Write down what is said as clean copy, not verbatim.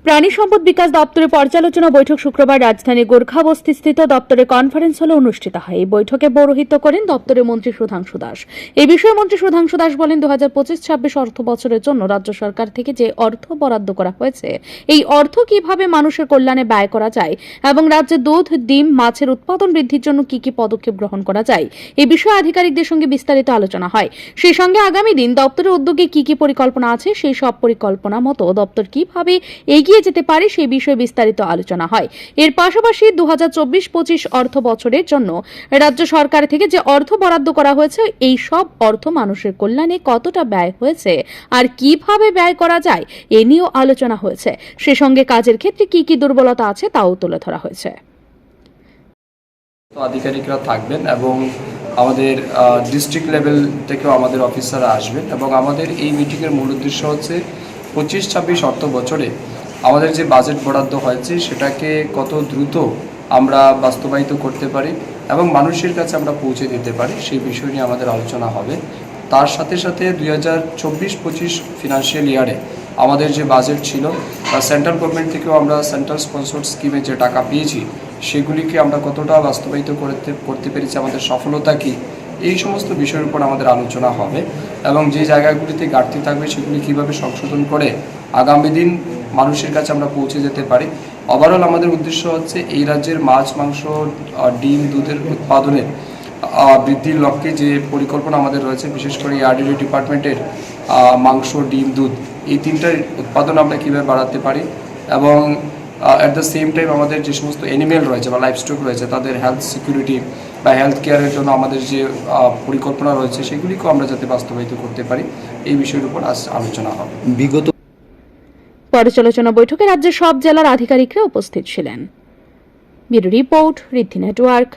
প্রাণী সম্পদ বিকাশ দপ্তরের পর্যালোচনা বৈঠক শুক্রবার রাজধানী গোর্খাবস্তিস্থিত দপ্তরের কনফারেন্স হলে অনুষ্ঠিত হয়। এই বৈঠকে পৌরোহিত্য করেন দপ্তরের মন্ত্রী সুধাংশু দাস। এই বিষয়ে মন্ত্রী সুধাংশু দাস বলেন, 2025-26 অর্থ বছরের জন্য রাজ্য সরকার থেকে যে অর্থ বরাদ্দ করা হয়েছে, এই অর্থ কিভাবে মানুষের কল্যাণে ব্যয় করা যায় এবং রাজ্যে দুধ, ডিম, মাছের উৎপাদন বৃদ্ধির জন্য কি কি পদক্ষেপ গ্রহণ করা যায়, এই বিষয়ে আধিকারিকদের সঙ্গে বিস্তারিত আলোচনা হয়। সেই সঙ্গে আগামী দিন দপ্তরের উদ্যোগে কি কি পরিকল্পনা আছে, সেই সব পরিকল্পনা মতো দপ্তর কিভাবে এগিয়ে যেতে পারে সেই বিষয়ে বিস্তারিত আলোচনা হয়। এর পাশাপাশি 2024-25 অর্থ বছরের জন্য রাজ্য সরকার থেকে যে অর্থ বরাদ্দ করা হয়েছে, এই সব অর্থ মানুষের কল্যাণে কতটা ব্যয় হয়েছে আর কিভাবে ব্যয় করা যায় এ নিয়েও আলোচনা হয়েছে। সে সঙ্গে কাজের ক্ষেত্রে কি কি দুর্বলতা আছে তাও তুলে ধরা হয়েছে। আধিকারিকরা থাকবেন এবং আমাদের ডিস্ট্রিক্ট লেভেল থেকেও আমাদের অফিসাররা আসবেন এবং আমাদের এই মিটিংয়ের মূল উদ্দেশ্য হচ্ছে 25-26 অর্থ বছরে আমাদের যে বাজেট বরাদ্দ হয়েছে সেটাকে কত দ্রুত আমরা বাস্তবায়িত করতে পারি এবং মানুষের কাছে আমরা পৌঁছে দিতে পারি, সেই বিষয় নিয়ে আমাদের আলোচনা হবে। তার সাথে সাথে 2024-25 ফিনান্সিয়াল ইয়ারে আমাদের যে বাজেট ছিল বা সেন্ট্রাল গভর্নমেন্ট থেকেও আমরা সেন্ট্রাল স্পন্সর্ড স্কিমে যে টাকা পেয়েছি সেগুলিকে আমরা কতটা বাস্তবায়িত করতে পেরেছি, আমাদের সফলতা কী, এই সমস্ত বিষয়ের উপর আমাদের আলোচনা হবে এবং যে জায়গাগুলিতে ঘাটতি থাকবে সেগুলি কীভাবে সংশোধন করে আগামী দিন মানুষের কাছে আমরা পৌঁছে যেতে পারি। ওভারঅল আমাদের উদ্দেশ্য হচ্ছে এই রাজ্যের মাছ, মাংস, ডিম, দুধের উৎপাদনের বৃদ্ধির লক্ষ্যে যে পরিকল্পনা আমাদের রয়েছে, বিশেষ করে আরডিডি ডিপার্টমেন্টের মাংস, ডিম, দুধ এই তিনটার উৎপাদন আমরা কীভাবে বাড়াতে পারি এবং অ্যাট দ্য সেম টাইম আমাদের যে সমস্ত অ্যানিমেল রয়েছে বা লাইভস্টক রয়েছে তাদের হেলথ সিকিউরিটি বা হেলথ কেয়ারের জন্য আমাদের যে পরিকল্পনা রয়েছে সেগুলিকেও আমরা যাতে বাস্তবায়িত করতে পারি, এই বিষয়ের উপর আজ আলোচনা হবে। বিগত পর্যালোচনা বৈঠকে রাজ্যের সব জেলার আধিকারিকরা উপস্থিত ছিলেন। ব্যুরো রিপোর্ট, ঋদ্ধি নেটওয়ার্ক।